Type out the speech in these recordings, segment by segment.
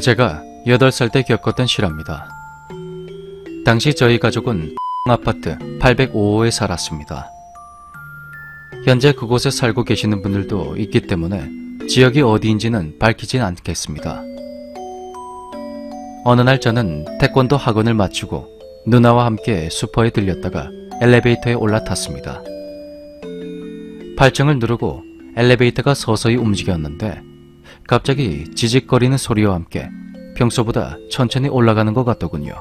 제가 8살 때 겪었던 실화입니다. 당시 저희 가족은 아파트 805호에 살았습니다. 현재 그곳에 살고 계시는 분들도 있기 때문에 지역이 어디인지는 밝히진 않겠습니다. 어느 날 저는 태권도 학원을 마치고 누나와 함께 슈퍼에 들렸다가 엘리베이터에 올라탔습니다. 8층을 누르고 엘리베이터가 서서히 움직였는데 갑자기 지직거리는 소리와 함께 평소보다 천천히 올라가는 것 같더군요.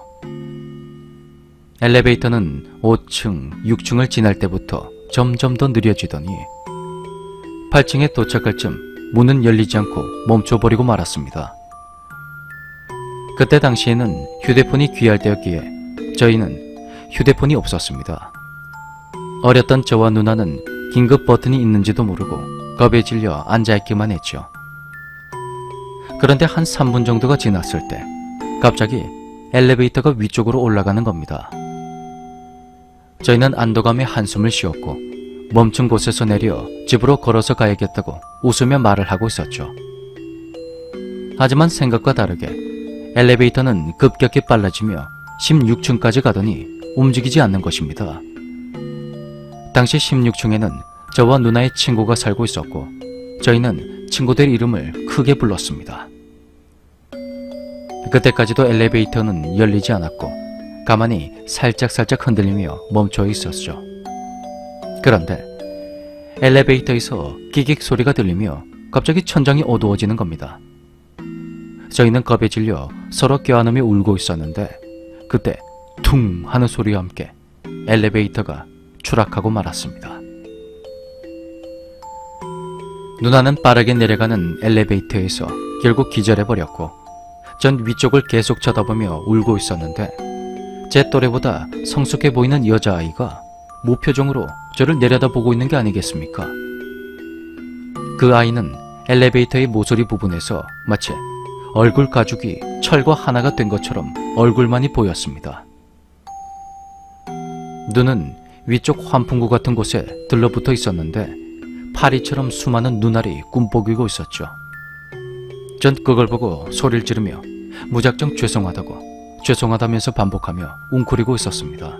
엘리베이터는 5층, 6층을 지날 때부터 점점 더 느려지더니 8층에 도착할 쯤 문은 열리지 않고 멈춰버리고 말았습니다. 그때 당시에는 휴대폰이 귀할 때였기에 저희는 휴대폰이 없었습니다. 어렸던 저와 누나는 긴급 버튼이 있는지도 모르고 겁에 질려 앉아있기만 했죠. 그런데 한 3분 정도가 지났을 때 갑자기 엘리베이터가 위쪽으로 올라가는 겁니다. 저희는 안도감에 한숨을 쉬었고 멈춘 곳에서 내려 집으로 걸어서 가야겠다고 웃으며 말을 하고 있었죠. 하지만 생각과 다르게 엘리베이터는 급격히 빨라지며 16층까지 가더니 움직이지 않는 것입니다. 당시 16층에는 저와 누나의 친구가 살고 있었고 저희는 친구들 이름을 크게 불렀습니다. 그때까지도 엘리베이터는 열리지 않았고 가만히 살짝살짝 흔들리며 멈춰 있었죠. 그런데 엘리베이터에서 끼익 소리가 들리며 갑자기 천장이 어두워지는 겁니다. 저희는 겁에 질려 서로 껴안으며 울고 있었는데 그때 퉁 하는 소리와 함께 엘리베이터가 추락하고 말았습니다. 누나는 빠르게 내려가는 엘리베이터에서 결국 기절해버렸고 전 위쪽을 계속 쳐다보며 울고 있었는데 제 또래보다 성숙해 보이는 여자아이가 무표정으로 저를 내려다보고 있는 게 아니겠습니까? 그 아이는 엘리베이터의 모서리 부분에서 마치 얼굴 가죽이 철과 하나가 된 것처럼 얼굴만이 보였습니다. 눈은 위쪽 환풍구 같은 곳에 들러붙어 있었는데 파리처럼 수많은 눈알이 꿈뻑이고 있었죠. 전 그걸 보고 소리를 지르며 무작정 죄송하다면서 반복하며 웅크리고 있었습니다.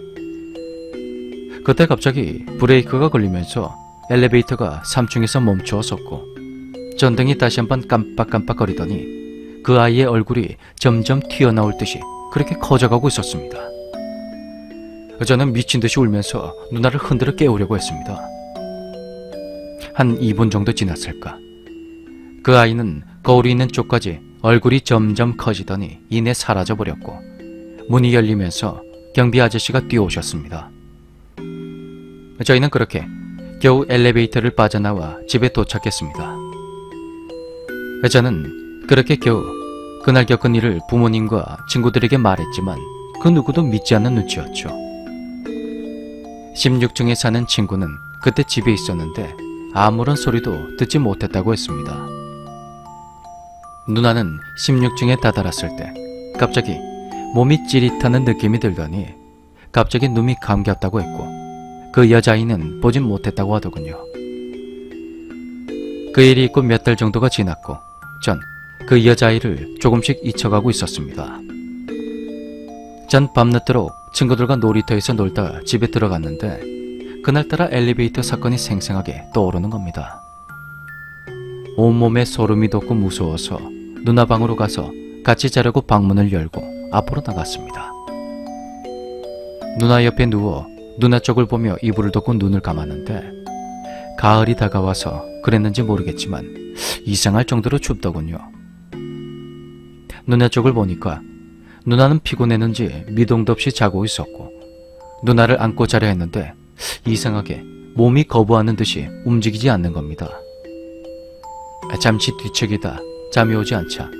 그때 갑자기 브레이크가 걸리면서 엘리베이터가 3층에서 멈추었었고 전등이 다시 한번 깜빡깜빡거리더니 그 아이의 얼굴이 점점 튀어나올 듯이 그렇게 커져가고 있었습니다. 저는 미친 듯이 울면서 누나를 흔들어 깨우려고 했습니다. 한 2분 정도 지났을까. 그 아이는 거울이 있는 쪽까지 얼굴이 점점 커지더니 이내 사라져버렸고 문이 열리면서 경비 아저씨가 뛰어오셨습니다. 저희는 그렇게 겨우 엘리베이터를 빠져나와 집에 도착했습니다. 저는 그렇게 겨우 그날 겪은 일을 부모님과 친구들에게 말했지만 그 누구도 믿지 않는 눈치였죠. 16층에 사는 친구는 그때 집에 있었는데 아무런 소리도 듣지 못했다고 했습니다. 누나는 16층에 다다랐을 때 갑자기 몸이 찌릿하는 느낌이 들더니 갑자기 눈이 감겼다고 했고 그 여자아이는 보진 못했다고 하더군요. 그 일이 있고 몇 달 정도가 지났고 전 그 여자아이를 조금씩 잊혀가고 있었습니다. 전 밤늦도록 친구들과 놀이터에서 놀다 집에 들어갔는데 그날따라 엘리베이터 사건이 생생하게 떠오르는 겁니다. 온몸에 소름이 돋고 무서워서 누나 방으로 가서 같이 자려고 방문을 열고 앞으로 나갔습니다. 누나 옆에 누워 누나 쪽을 보며 이불을 덮고 눈을 감았는데 가을이 다가와서 그랬는지 모르겠지만 이상할 정도로 춥더군요. 누나 쪽을 보니까 누나는 피곤했는지 미동도 없이 자고 있었고 누나를 안고 자려 했는데 이상하게 몸이 거부하는 듯이 움직이지 않는 겁니다. 잠시 뒤척이다 잠이 오지 않자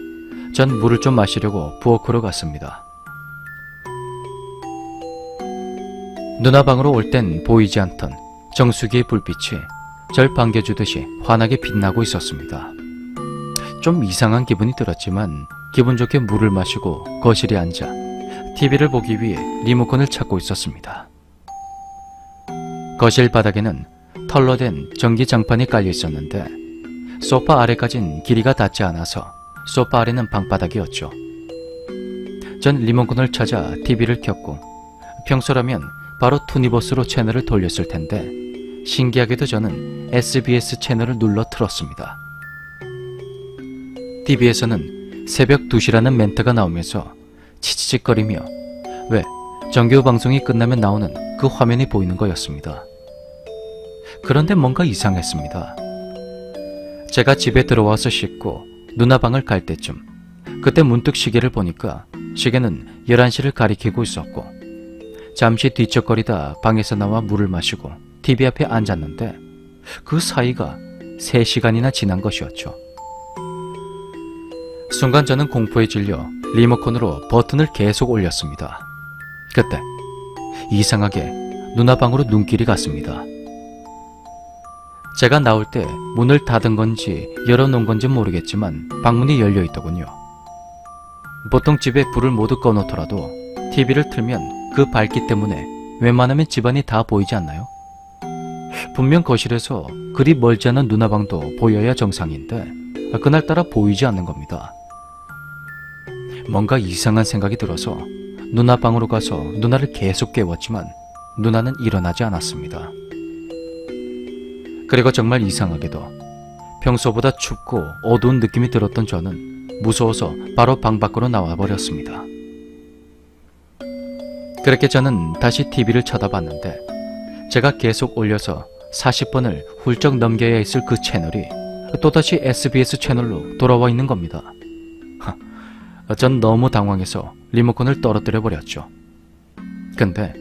전 물을 좀 마시려고 부엌으로 갔습니다. 누나 방으로 올 땐 보이지 않던 정수기의 불빛이 절 반겨주듯이 환하게 빛나고 있었습니다. 좀 이상한 기분이 들었지만 기분 좋게 물을 마시고 거실에 앉아 TV를 보기 위해 리모컨을 찾고 있었습니다. 거실 바닥에는 털로 된 전기장판이 깔려 있었는데 소파 아래까진 길이가 닿지 않아서 소파 아래는 방바닥이었죠. 전 리모컨을 찾아 TV를 켰고 평소라면 바로 투니버스로 채널을 돌렸을 텐데 신기하게도 저는 SBS 채널을 눌러 틀었습니다. TV에서는 새벽 2시라는 멘트가 나오면서 치치직거리며 왜 정규 방송이 끝나면 나오는 그 화면이 보이는 거였습니다. 그런데 뭔가 이상했습니다. 제가 집에 들어와서 씻고 누나 방을 갈 때쯤 그때 문득 시계를 보니까 시계는 11시를 가리키고 있었고 잠시 뒤척거리다 방에서 나와 물을 마시고 TV 앞에 앉았는데 그 사이가 3시간이나 지난 것이었죠. 순간 저는 공포에 질려 리모컨으로 버튼을 계속 올렸습니다. 그때 이상하게 누나 방으로 눈길이 갔습니다. 제가 나올 때 문을 닫은 건지 열어놓은 건지 모르겠지만 방문이 열려 있더군요. 보통 집에 불을 모두 꺼놓더라도 TV를 틀면 그 밝기 때문에 웬만하면 집안이 다 보이지 않나요? 분명 거실에서 그리 멀지 않은 누나 방도 보여야 정상인데 그날따라 보이지 않는 겁니다. 뭔가 이상한 생각이 들어서 누나 방으로 가서 누나를 계속 깨웠지만 누나는 일어나지 않았습니다. 그리고 정말 이상하게도 평소보다 춥고 어두운 느낌이 들었던 저는 무서워서 바로 방 밖으로 나와버렸습니다. 그렇게 저는 다시 TV를 쳐다봤는데 제가 계속 올려서 40번을 훌쩍 넘겨야 했을 그 채널이 또다시 SBS 채널로 돌아와 있는 겁니다. 전 너무 당황해서 리모컨을 떨어뜨려 버렸죠. 근데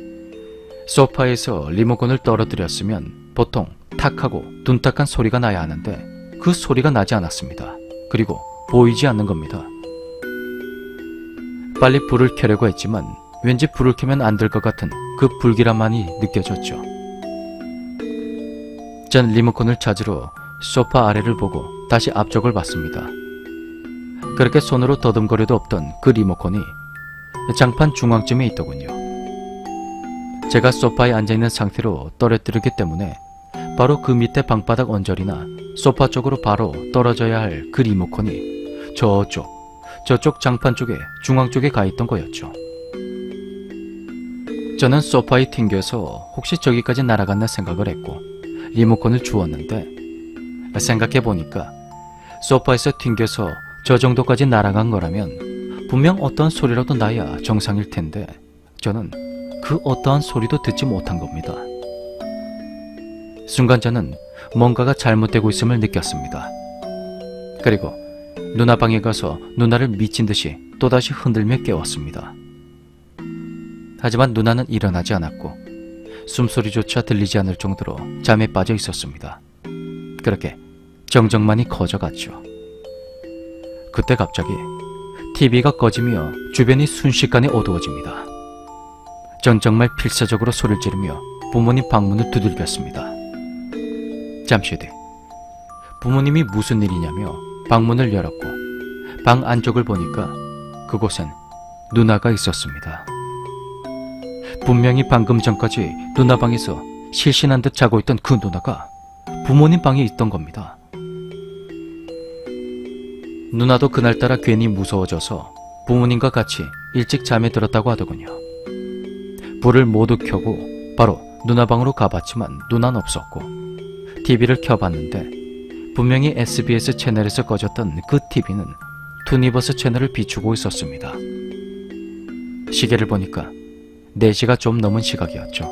소파에서 리모컨을 떨어뜨렸으면 보통 탁하고 둔탁한 소리가 나야 하는데 그 소리가 나지 않았습니다. 그리고 보이지 않는 겁니다. 빨리 불을 켜려고 했지만 왠지 불을 켜면 안 될 것 같은 그 불길함만이 느껴졌죠. 전 리모컨을 찾으러 소파 아래를 보고 다시 앞쪽을 봤습니다. 그렇게 손으로 더듬거려도 없던 그 리모컨이 장판 중앙쯤에 있더군요. 제가 소파에 앉아있는 상태로 떨어뜨리기 때문에 바로 그 밑에 방바닥 언저리나 소파 쪽으로 바로 떨어져야 할 그 리모컨이 저쪽 장판 쪽에 중앙 쪽에 가 있던 거였죠. 저는 소파에 튕겨서 혹시 저기까지 날아갔나 생각을 했고 리모컨을 주웠는데 생각해보니까 소파에서 튕겨서 저 정도까지 날아간 거라면 분명 어떤 소리라도 나야 정상일 텐데 저는 그 어떠한 소리도 듣지 못한 겁니다. 순간 저는 뭔가가 잘못되고 있음을 느꼈습니다. 그리고 누나 방에 가서 누나를 미친 듯이 또다시 흔들며 깨웠습니다. 하지만 누나는 일어나지 않았고 숨소리조차 들리지 않을 정도로 잠에 빠져 있었습니다. 그렇게 정적만이 커져갔죠. 그때 갑자기 TV가 꺼지며 주변이 순식간에 어두워집니다. 전 정말 필사적으로 소리를 지르며 부모님 방문을 두들겼습니다. 잠시 뒤 부모님이 무슨 일이냐며 방문을 열었고 방 안쪽을 보니까 그곳엔 누나가 있었습니다. 분명히 방금 전까지 누나 방에서 실신한 듯 자고 있던 그 누나가 부모님 방에 있던 겁니다. 누나도 그날따라 괜히 무서워져서 부모님과 같이 일찍 잠에 들었다고 하더군요. 불을 모두 켜고 바로 누나 방으로 가봤지만 누나는 없었고 TV를 켜봤는데 분명히 SBS 채널에서 꺼졌던 그 TV는 투니버스 채널을 비추고 있었습니다. 시계를 보니까 4시가 좀 넘은 시각이었죠.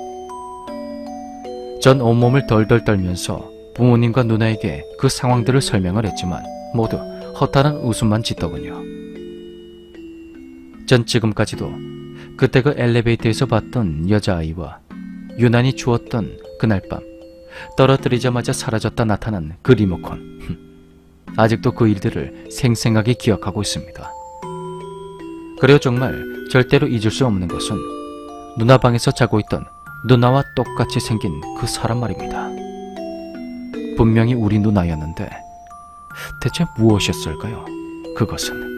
전 온몸을 덜덜 떨면서 부모님과 누나에게 그 상황들을 설명을 했지만 모두 허탈한 웃음만 짓더군요. 전 지금까지도 그때 그 엘리베이터에서 봤던 여자아이와 유난히 추웠던 그날 밤 떨어뜨리자마자 사라졌다 나타난 그 리모컨, 아직도 그 일들을 생생하게 기억하고 있습니다. 그리고 정말 절대로 잊을 수 없는 것은 누나 방에서 자고 있던 누나와 똑같이 생긴 그 사람 말입니다. 분명히 우리 누나였는데 대체 무엇이었을까요? 그것은